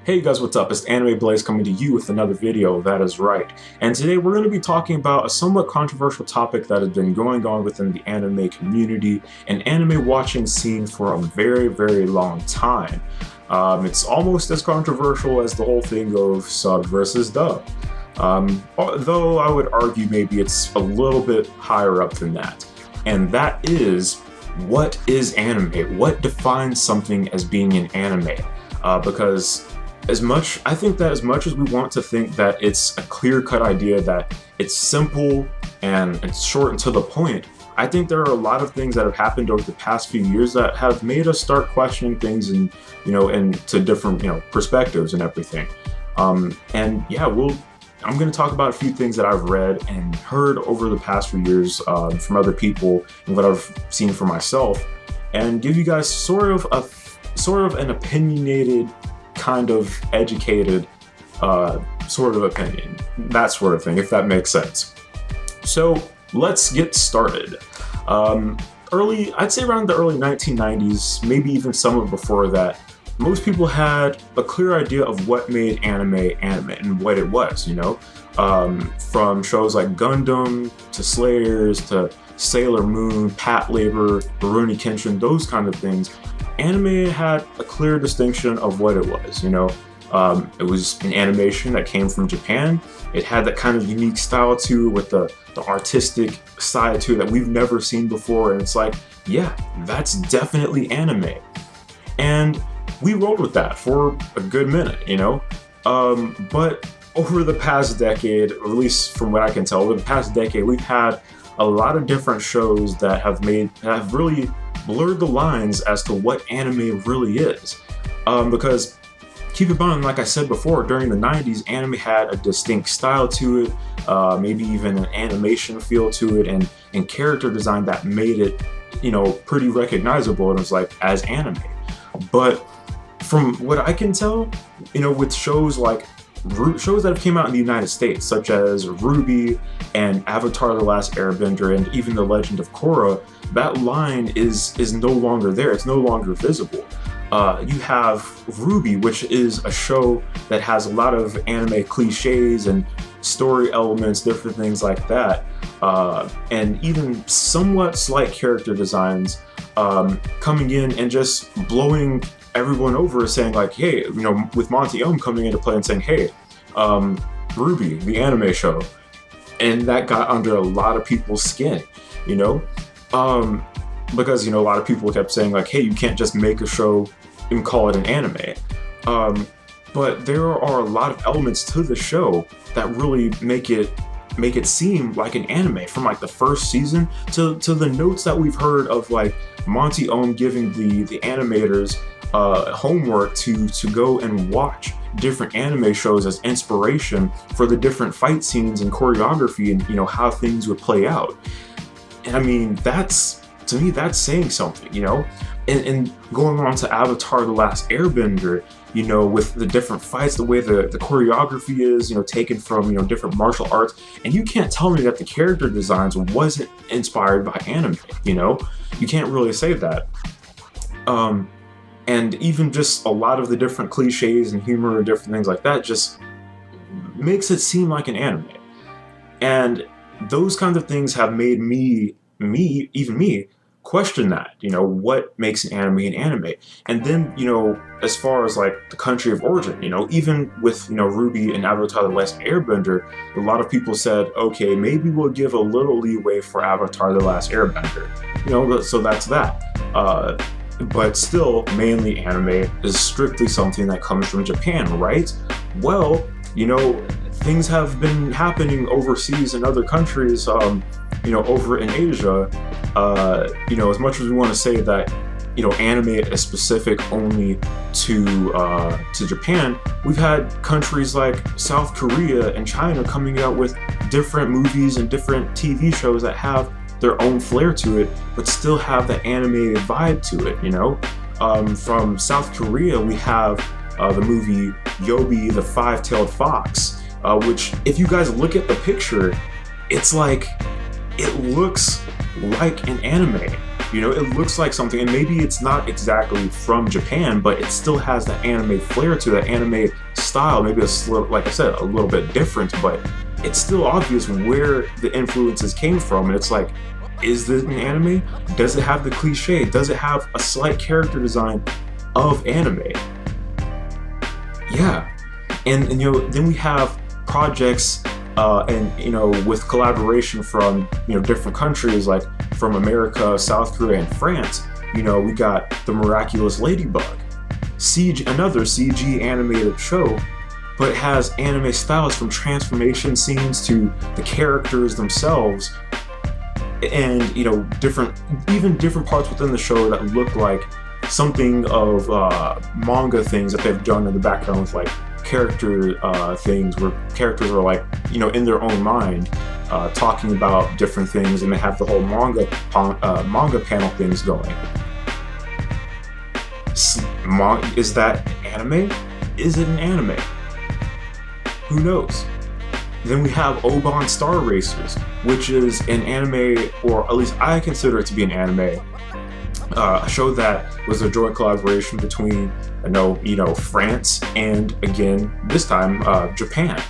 Hey guys, what's up? It's Anime Blaze coming to you with another video, that is right. And today we're going to be talking about a somewhat controversial topic that has been going on within the anime community and anime watching scene for a very, very long time. It's almost as controversial as the whole thing of sub versus dub. Though I would argue maybe it's a little bit higher up than that. And that is, what is anime? What defines something as being an anime? Because I think that as much as we want to think that it's a clear-cut idea, that it's simple and it's short and to the point, I think there are a lot of things that have happened over the past few years that have made us start questioning things and, into different, perspectives and everything. I'm going to talk about a few things that I've read and heard over the past few years from other people and what I've seen for myself, and give you guys sort of an opinionated, kind of educated sort of opinion, that sort of thing, if that makes sense. So let's get started. I'd say around the early 1990s, maybe even somewhat before that, most people had a clear idea of what made anime and what it was, from shows like Gundam to Slayers to Sailor Moon, Patlabor, Rurouni Kenshin, those kind of things. Anime had a clear distinction of what it was, It was an animation that came from Japan. It had that kind of unique style to it, with the artistic side to it that we've never seen before, and it's like, yeah, that's definitely anime. And we rolled with that for a good minute, But over the past decade, or at least from what I can tell, over the past decade, we've had a lot of different shows that have really blurred the lines as to what anime really is. Because keep in mind, like I said before, during the 90s, anime had a distinct style to it, maybe even an animation feel to it, and character design that made it, pretty recognizable, and it was like, as anime. But from what I can tell, with shows that have came out in the United States, such as RWBY and Avatar: The Last Airbender, and even The Legend of Korra, that line is no longer there. It's no longer visible. You have RWBY, which is a show that has a lot of anime cliches and story elements, different things like that, and even somewhat slight character designs coming in and just blowing everyone over, saying like, hey, with Monty Oum coming into play and saying, hey, RWBY, the anime show. And that got under a lot of people's skin, because, a lot of people kept saying like, hey, you can't just make a show and call it an anime. But there are a lot of elements to the show that really make it seem like an anime, from like the first season to the notes that we've heard of like Monty Oum giving the animators homework to go and watch different anime shows as inspiration for the different fight scenes and choreography and how things would play out. And I mean, to me that's saying something, and going on to Avatar: The Last Airbender, with the different fights, the way the choreography is, taken from, different martial arts. And you can't tell me that the character designs wasn't inspired by anime, You can't really say that. And even just a lot of the different cliches and humor and different things like that just makes it seem like an anime. And those kinds of things have made me, question that, what makes an anime. And then, as far as like the country of origin, even with, RWBY and Avatar: The Last Airbender, a lot of people said, okay, maybe we'll give a little leeway for Avatar: The Last Airbender, so that's that. But still, mainly anime is strictly something that comes from Japan, right? Well, things have been happening overseas in other countries, over in Asia. As much as we want to say that, anime is specific only to Japan, we've had countries like South Korea and China coming out with different movies and different TV shows that have their own flair to it, but still have the anime vibe to it, From South Korea, we have the movie Yobi the Five-Tailed Fox, which, if you guys look at the picture, it's like, it looks like an anime. You know, it looks like something, and maybe it's not exactly from Japan, but it still has that anime flair to that anime style. Maybe it's, like I said, a little bit different, but it's still obvious where the influences came from. And it's like, is this an anime? Does it have the cliche? Does it have a slight character design of anime? Yeah. And you know, then we have projects and you know, with collaboration from, you know, different countries, like from America, South Korea, and France. You know, we got The Miraculous Ladybug, another CG animated show, but it has anime styles from transformation scenes to the characters themselves, and you know, even different parts within the show that look like something of manga things that they've done in the background, with like character things where characters are like, you know, in their own mind talking about different things, and they have the whole manga panel things going. Is that anime? Is it an anime? Who knows? Then we have Oban Star Racers, which is an anime, or at least I consider it to be an anime, a show that was a joint collaboration between, you know, France and, again, this time, Japan.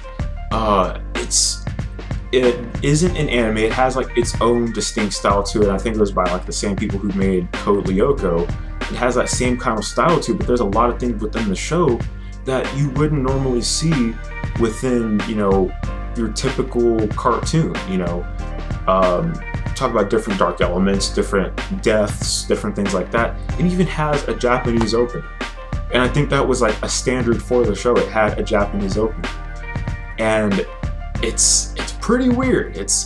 It isn't an anime. It has like its own distinct style to it. I think it was by like the same people who made Code Lyoko. It has that same kind of style to it, but there's a lot of things within the show that you wouldn't normally see within, you know, your typical cartoon. You know, talk about different dark elements, different deaths, different things like that. It even has a Japanese opening, and I think that was like a standard for the show. It had a Japanese opening, and it's pretty weird. It's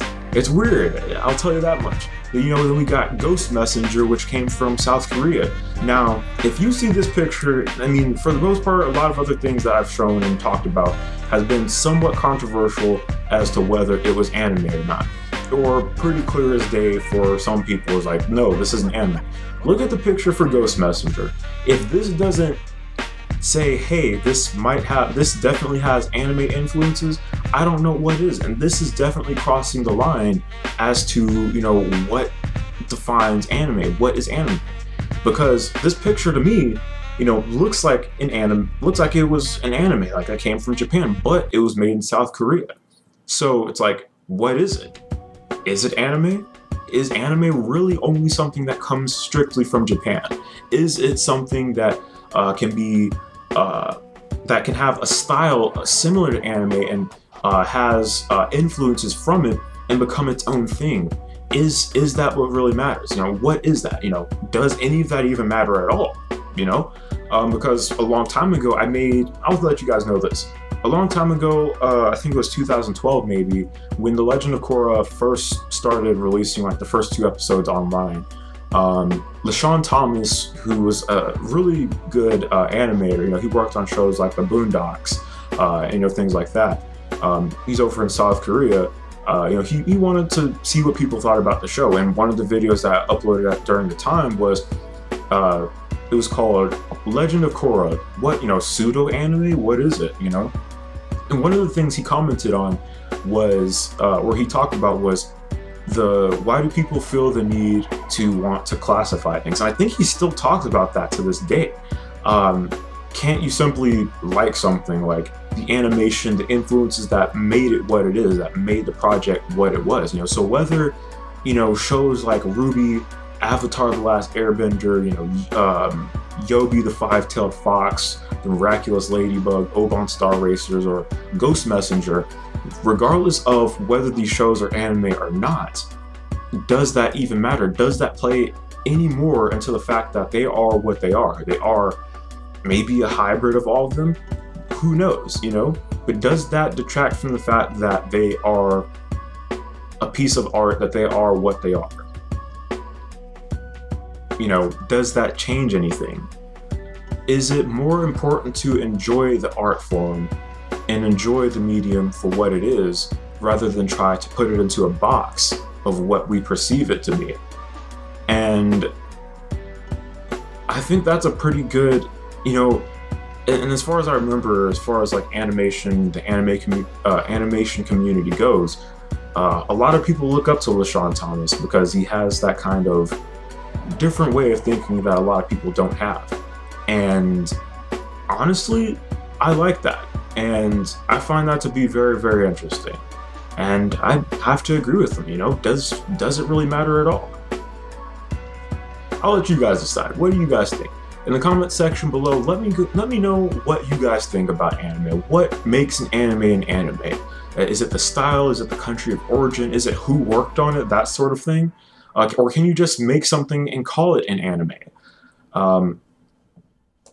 weird, I'll tell you that much. You know, then we got Ghost Messenger, which came from South Korea. Now, if you see this picture, I mean, for the most part, a lot of other things that I've shown and talked about has been somewhat controversial as to whether it was anime or not. Or pretty clear as day for some people is like, no, this isn't anime. Look at the picture for Ghost Messenger. If this doesn't say, hey, this definitely has anime influences, I don't know what is. And this is definitely crossing the line as to, you know, what defines anime. What is anime? Because this picture to me, you know, looks like it was an anime, like it came from Japan, but it was made in South Korea. So it's like, what is it? Is it anime? Is anime really only something that comes strictly from Japan? Is it something that that can have a style similar to anime and has influences from it and become its own thing? Is that what really matters? You know, what is that? You know, does any of that even matter at all? You know, because a long time ago I'll let you guys know this. A long time ago, I think it was 2012 maybe, when The Legend of Korra first started releasing like the first 2 episodes online, LeSean Thomas, who was a really good animator, you know, he worked on shows like The Boondocks, and, you know, things like that. He's over in South Korea. You know, he wanted to see what people thought about the show, and one of the videos that I uploaded during the time was, it was called Legend of Korra. What, you know, pseudo anime? What is it? You know, and one of the things he commented on was, or he talked about was, why do people feel the need to want to classify things? And I think he still talks about that to this day. Can't you simply like something, like the animation, the influences that made it what it is, that made the project what it was? You know, so whether, you know, shows like RWBY, Avatar: The Last Airbender, you know, Yobi the Five-Tailed Fox, The Miraculous Ladybug, Oban Star Racers, or Ghost Messenger, regardless of whether these shows are anime or not, does that even matter? Does that play any more into the fact that they are what they are? They are maybe a hybrid of all of them? Who knows, you know? But does that detract from the fact that they are a piece of art, that they are what they are? You know, does that change anything? Is it more important to enjoy the art form and enjoy the medium for what it is, rather than try to put it into a box of what we perceive it to be? And I think that's a pretty good, you know, and as far as I remember, as far as like animation, the animation community goes, a lot of people look up to LeSean Thomas because he has that kind of different way of thinking that a lot of people don't have. And honestly, I like that. And I find that to be very, very interesting. And I have to agree with them, you know, does it really matter at all? I'll let you guys decide. What do you guys think? In the comment section below, let me know what you guys think about anime. What makes an anime? Is it the style? Is it the country of origin? Is it who worked on it? That sort of thing? Or can you just make something and call it an anime?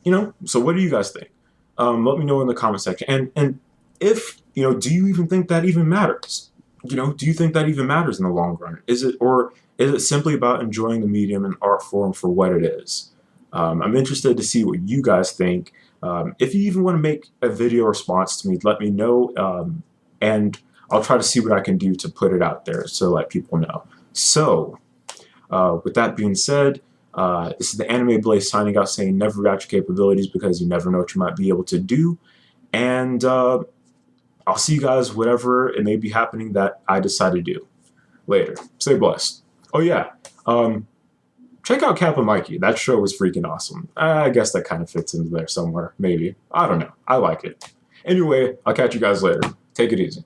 You know, so what do you guys think? Let me know in the comment section. And if, you know, do you even think that even matters? You know, do you think that even matters in the long run? Is it simply about enjoying the medium and art form for what it is? I'm interested to see what you guys think. If you even want to make a video response to me, let me know, and I'll try to see what I can do to put it out there so let people know. So, with that being said, this is the Anime Blaze signing out, saying never doubt your capabilities because you never know what you might be able to do. And I'll see you guys whatever it may be happening that I decide to do. Later. Stay blessed. Oh yeah, check out Kappa Mikey. That show was freaking awesome. I guess that kind of fits into there somewhere, maybe. I don't know. I like it. Anyway, I'll catch you guys later. Take it easy.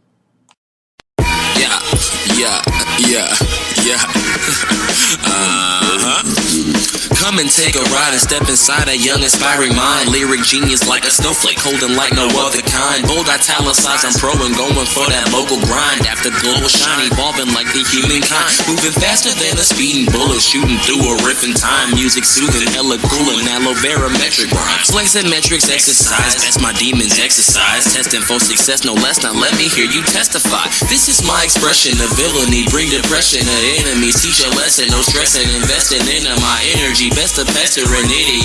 Come and take a ride and step inside a young inspiring mind. Lyric genius like a snowflake, holding like no other kind. Bold italicized, I'm pro and going for that local grind. After glow shine, evolving like the humankind. Moving faster than a speeding bullet, shooting through a riff in time. Music soothing, hella coolin', aloe vera metric rhymes. Slangs and metrics exercise, that's my demons exercise. Testing for success, no less, now let me hear you testify. This is my expression of villainy, bring depression to enemies. Teach a lesson, no stressing, investing into my energy. Best of pester an idiot.